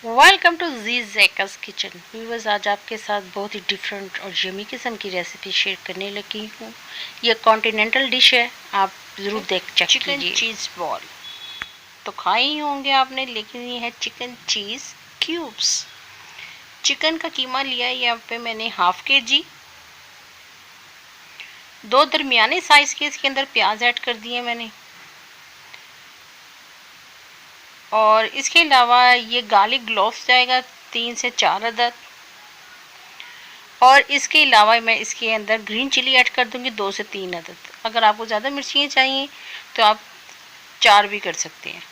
Welcome to जी जैकास kitchen. Viewers, आज आपके साथ बहुत ही डिफरेंट और यमी किस्म की रेसिपी शेयर करने लगी हूँ। यह कॉन्टिनेंटल डिश है, आप ज़रूर चेक कीजिए। चिकन चीज़ बॉल तो खाए ही होंगे आपने, लेकिन ये है चिकन चीज़ क्यूब्स। चिकन का कीमा लिया है यहाँ पे मैंने हाफ केजी। 2 दरमियाने साइज़ के इसके अंदर प्याज ऐड कर दिए मैंने, और इसके अलावा ये गार्लिक क्लोव्स जाएगा 3 से 4 अदद, और इसके अलावा मैं इसके अंदर ग्रीन चिली ऐड कर दूंगी 2 से 3 अदद। अगर आपको ज़्यादा मिर्चियाँ चाहिए तो आप 4 भी कर सकते हैं।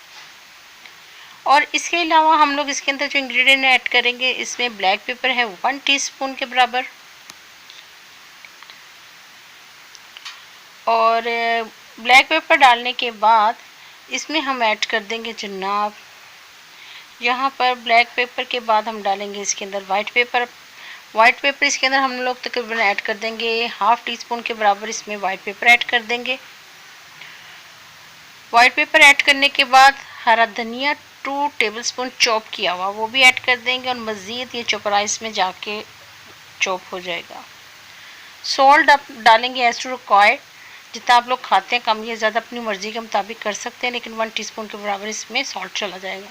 और इसके अलावा हम लोग इसके अंदर जो इंग्रेडिएंट ऐड करेंगे, इसमें ब्लैक पेपर है 1 टीस्पून के बराबर, और ब्लैक पेपर डालने के बाद इसमें हम ऐड कर देंगे जनाब, यहाँ पर ब्लैक पेपर के बाद हम डालेंगे इसके अंदर वाइट पेपर। वाइट पेपर इसके अंदर हम लोग तकरीबन ऐड कर देंगे हाफ टी स्पून के बराबर, इसमें वाइट पेपर ऐड कर देंगे। वाइट पेपर ऐड करने के बाद हरा धनिया 2 टेबलस्पून चॉप किया हुआ वो भी ऐड कर देंगे, और मज़ीद ये चॉपराइस में जाके चॉप हो जाएगा। सॉल्ट आप डालेंगे एज टू रिक्वायर्ड, जितना आप लोग खाते हैं कम या ज़्यादा अपनी मर्ज़ी के मुताबिक कर सकते हैं, लेकिन 1 टीस्पून के बराबर इसमें सॉल्ट चला जाएगा।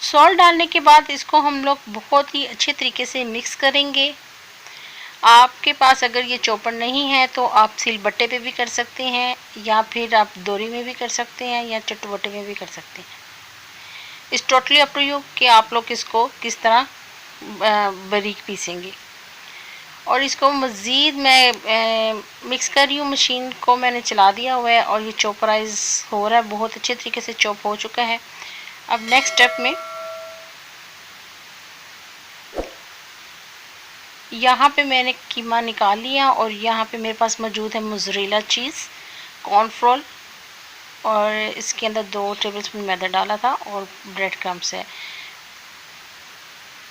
सॉल्ट डालने के बाद इसको हम लोग बहुत ही अच्छे तरीके से मिक्स करेंगे। आपके पास अगर ये चॉपर नहीं है तो आप सिलबट्टे पे भी कर सकते हैं, या फिर आप दोरी में भी कर सकते हैं, या चटवटे में भी कर सकते हैं। इस टोटली अप टू यू कि आप लोग इसको किस तरह बारीक पीसेंगे। और इसको मज़ीद मैं मिक्स कर रही हूँ, मशीन को मैंने चला दिया हुआ है और ये चॉपराइज हो रहा है, बहुत अच्छे तरीके से चॉप हो चुका है। अब नेक्स्ट स्टेप में यहाँ पे मैंने कीमा निकाल लिया, और यहाँ पे मेरे पास मौजूद है मोज़रेला चीज़, कॉर्नफ्लोर, और इसके अंदर 2 टेबलस्पून मैदा डाला था, और ब्रेड क्रम्स है।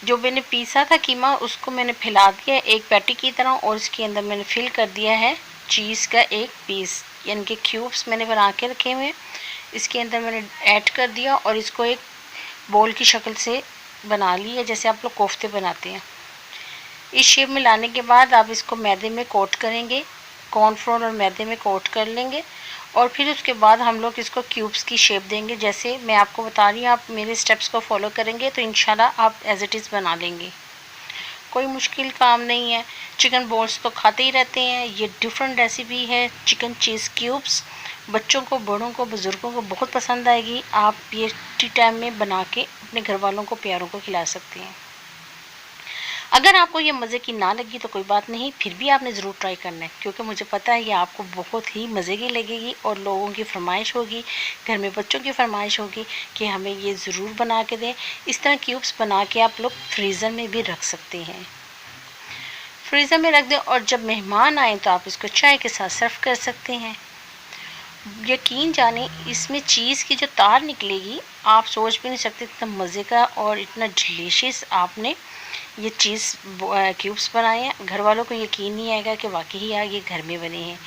जो मैंने पीसा था कीमा उसको मैंने फैला दिया एक पैटी की तरह, और इसके अंदर मैंने फिल कर दिया है चीज़ का एक पीस, यानी कि क्यूब्स मैंने बना के रखे हुए हैं। इसके अंदर मैंने ऐड कर दिया और इसको एक बोल की शक्ल से बना लिया, जैसे आप लोग कोफ्ते बनाते हैं। इस शेप में लाने के बाद आप इसको मैदे में कोट करेंगे, कॉर्नफ्लोर और मैदे में कोट कर लेंगे, और फिर उसके बाद हम लोग इसको क्यूब्स की शेप देंगे। जैसे मैं आपको बता रही हूँ, आप मेरे स्टेप्स को फॉलो करेंगे तो इंशाल्लाह आप एज इट इज़ बना लेंगे। कोई मुश्किल काम नहीं है, चिकन बॉल्स तो खाते ही रहते हैं। ये डिफरेंट रेसिपी है चिकन चीज़ क्यूब्स, बच्चों को, बड़ों को, बुज़ुर्गों को बहुत पसंद आएगी। आप ये टी टाइम में बना के अपने घर वालों को, प्यारों को खिला सकते हैं। अगर आपको ये मज़े की ना लगी तो कोई बात नहीं, फिर भी आपने ज़रूर ट्राई करना है, क्योंकि मुझे पता है ये आपको बहुत ही मज़े की लगेगी, और लोगों की फरमाइश होगी, घर में बच्चों की फरमाइश होगी कि हमें ये ज़रूर बना के दें। इस तरह क्यूब्स बना के आप लोग फ्रीज़र में भी रख सकते हैं, फ्रीज़र में रख दें, और जब मेहमान आए तो आप इसको चाय के साथ सर्व कर सकते हैं। यकीन जाने इसमें चीज़ की जो तार निकलेगी, आप सोच भी नहीं सकते इतना मज़े का और इतना डिलीशियस आपने ये चीज़ क्यूब्स बनाए हैं। घर वालों को यकीन नहीं आएगा कि वाकई ही ये घर में बने हैं।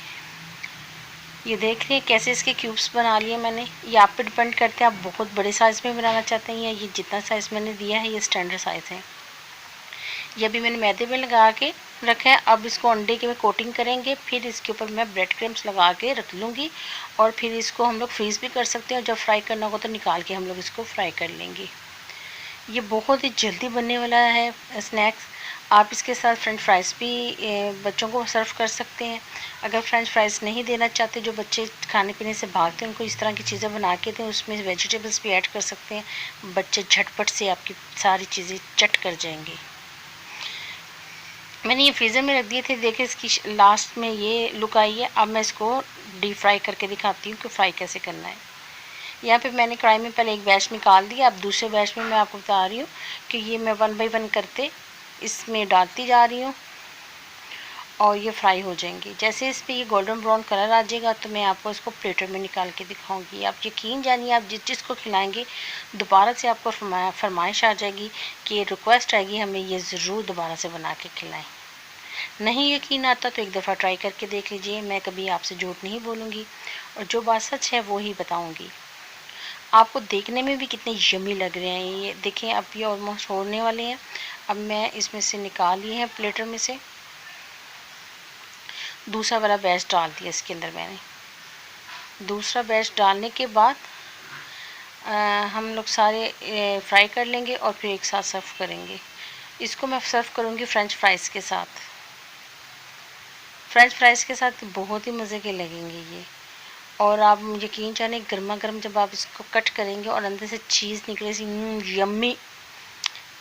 ये देख रहे हैं कैसे इसके क्यूब्स बना लिए मैंने। ये आप पे डिपेंड करते हैं, आप बहुत बड़े साइज़ में बनाना चाहते हैं, या ये जितना साइज़ मैंने दिया है ये स्टैंडर्ड साइज़ है। ये भी मैंने मैदे में लगा के रखा है। अब इसको अंडे की में कोटिंग करेंगे, फिर इसके ऊपर मैं ब्रेड क्रम्स लगा के रख लूँगी, और फिर इसको हम लोग फ्रीज़ भी कर सकते हैं, और जब फ्राई करना होगा तो निकाल के हम लोग इसको फ्राई कर लेंगे। ये बहुत ही जल्दी बनने वाला है स्नैक्स। आप इसके साथ फ्रेंच फ्राइज़ भी बच्चों को सर्व कर सकते हैं। अगर फ्रेंच फ्राइज़ नहीं देना चाहते, जो बच्चे खाने पीने से भागते हैं, उनको इस तरह की चीज़ें बना के दें, उसमें वेजिटेबल्स भी ऐड कर सकते हैं। बच्चे झटपट से आपकी सारी चीज़ें चट कर जाएंगे। मैंने ये फ्रीज़र में रख दिए थे, देखिए इसकी लास्ट में ये लुक आई है। अब मैं इसको डीप फ्राई करके दिखाती हूँ कि फ्राई कैसे करना है। यहाँ पे मैंने कढ़ाई में पहले एक बैच निकाल दिया। अब दूसरे बैच में मैं आपको बता रही हूँ कि ये मैं 1 बाय 1 करते इसमें डालती जा रही हूँ और ये फ्राई हो जाएंगी। जैसे इस पर ये गोल्डन ब्राउन कलर आ जाएगा तो मैं आपको इसको प्लेटर में निकाल के दिखाऊंगी। आप यकीन जानिए, आप जिसको खिलाएंगे दोबारा से आपको फरमाइश आ जाएगी कि ये रिक्वेस्ट आएगी हमें ये ज़रूर दोबारा से बना के खिलाएं। नहीं यकीन आता तो एक दफ़ा ट्राई करके देख लीजिए। मैं कभी आपसे झूठ नहीं बोलूँगी और जो बात सच है वो ही बताऊँगी। आपको देखने में भी कितने यमी लग रहे हैं। ये देखें, अब ये ऑलमोस्ट होने वाले हैं। अब मैं इसमें से निकाल लिए हैं प्लेटर में से, दूसरा वाला बैच डाल दिया इसके अंदर मैंने। दूसरा बैच डालने के बाद हम लोग सारे फ्राई कर लेंगे और फिर एक साथ सर्व करेंगे। इसको मैं सर्व करूँगी फ्रेंच फ्राइज़ के साथ। फ्रेंच फ्राइज़ के साथ बहुत ही मज़े के लगेंगे ये। और आप यकीन जाने गर्मा गर्म जब आप इसको कट करेंगे और अंदर से चीज़ निकले सी यम्मी,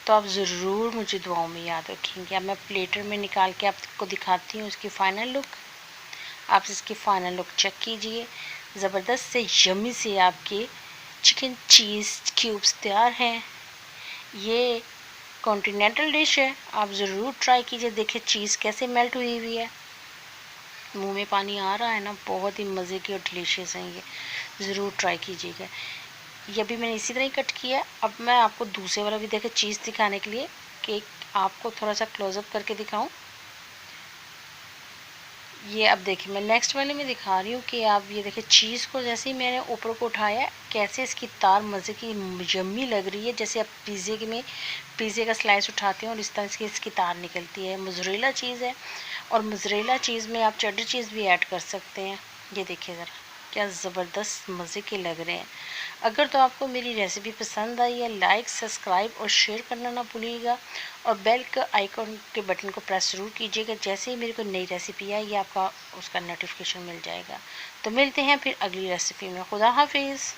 तो आप ज़रूर मुझे दुआओं में याद रखेंगे। अब मैं प्लेटर में निकाल के आपको दिखाती हूँ इसकी फ़ाइनल लुक। आप इसकी फ़ाइनल लुक चेक कीजिए। ज़बरदस्त से यम्मी से आपके चिकन चीज़ क्यूब्स तैयार हैं। ये कॉन्टिनेंटल डिश है, आप ज़रूर ट्राई कीजिए। देखिए चीज़ कैसे मेल्ट हुई हुई है, मुंह में पानी आ रहा है ना। बहुत ही मज़े की और डिलीशियस हैं ये, ज़रूर ट्राई कीजिएगा। ये भी मैंने इसी तरह ही कट किया। अब मैं आपको दूसरे वाला भी देखे चीज़ दिखाने के लिए कि आपको थोड़ा सा क्लोज़अप करके दिखाऊं। ये अब देखिए मैं नेक्स्ट वाले में दिखा रही हूँ कि आप ये देखिए चीज़ को जैसे ही मैंने ऊपर को उठाया कैसे इसकी तार मज़े की यम्मी लग रही है। जैसे आप पिज़्ज़े का स्लाइस उठाते हैं और इस तरह से इसकी तार निकलती है। मोज़रेला चीज़ है और मोज़रेला चीज़ में आप चेडर चीज़ भी ऐड कर सकते हैं। ये देखिए ज़रा क्या ज़बरदस्त मज़े के लग रहे हैं। अगर तो आपको मेरी रेसिपी पसंद आई है, लाइक सब्सक्राइब और शेयर करना ना भूलिएगा और बेल का आइकॉन के बटन को प्रेस ज़रूर कीजिएगा। जैसे ही मेरी कोई नई रेसिपी आएगी आपका उसका नोटिफिकेशन मिल जाएगा। तो मिलते हैं फिर अगली रेसिपी में। खुदा हाफिज़।